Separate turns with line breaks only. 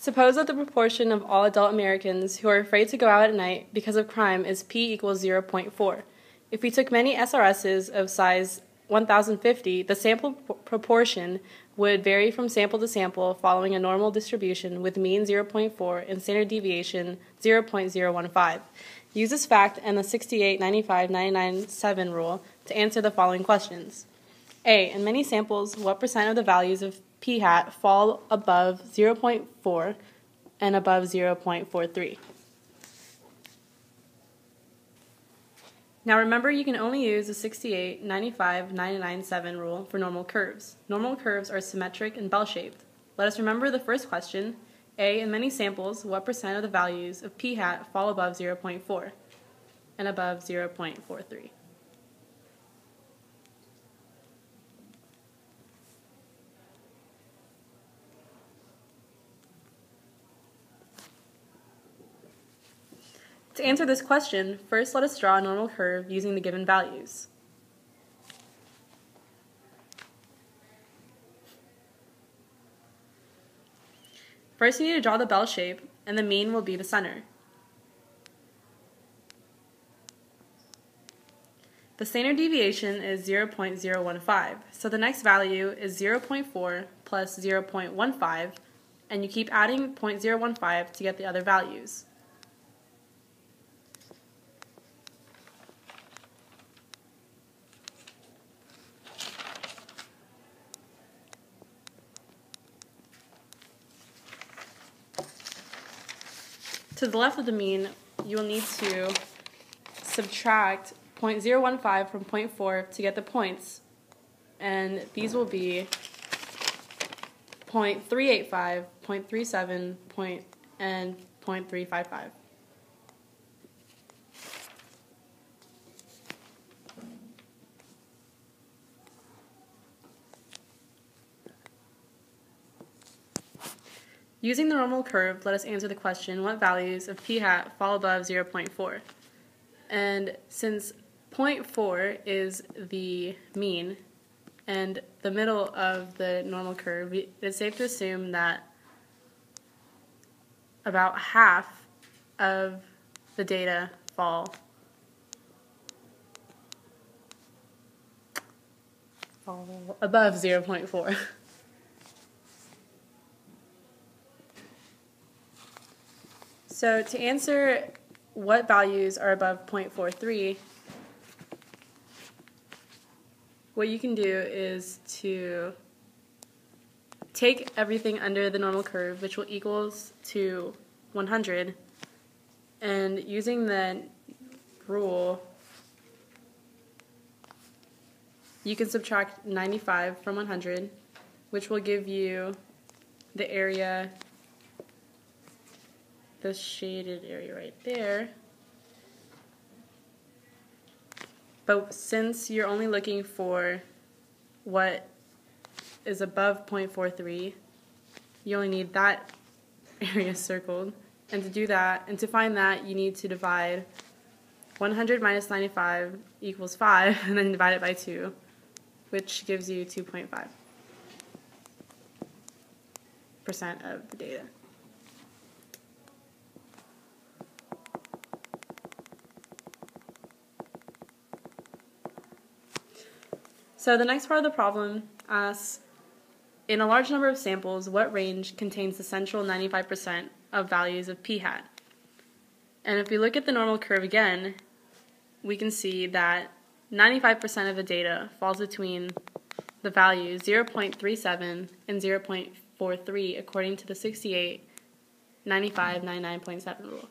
Suppose that the proportion of all adult Americans who are afraid to go out at night because of crime is p equals 0.4. If we took many SRSs of size 1050, the sample proportion would vary from sample to sample following a normal distribution with mean 0.4 and standard deviation 0.015. Use this fact and the 68, 95, 99, 7 rule to answer the following questions. A. In many samples, what percent of the values of p hat fall above 0.4 and above 0.43? Now remember, you can only use the 68, 95, 99, 7 rule for normal curves. Normal curves are symmetric and bell-shaped. Let us remember the first question. A. In many samples, what percent of the values of p hat fall above 0.4 and above 0.43? To answer this question, first let us draw a normal curve using the given values. First you need to draw the bell shape, and the mean will be the center. The standard deviation is 0.015, so the next value is 0.4 plus 0.15, and you keep adding 0.015 to get the other values. To the left of the mean, you will need to subtract 0.015 from 0.4 to get the points, and these will be 0.385, 0.37, and 0.355. Using the normal curve, let us answer the question, what values of p hat fall above 0.4? And since 0.4 is the mean and the middle of the normal curve, it's safe to assume that about half of the data fall above 0.4. So to answer what values are above 0.43, what you can do is to take everything under the normal curve, which will equals to 100, and using the rule, you can subtract 95 from 100, which will give you the area, the shaded area right there. But since you're only looking for what is above 0.43, you only need that area circled. And to do that, and to find that, you need to divide 100 minus 95 equals 5, and then divide it by 2, which gives you 2.5% of the data. So the next part of the problem asks, in a large number of samples, what range contains the central 95% of values of p hat? And if we look at the normal curve again, we can see that 95% of the data falls between the values 0.37 and 0.43 according to the 68, 95, 99.7 rule.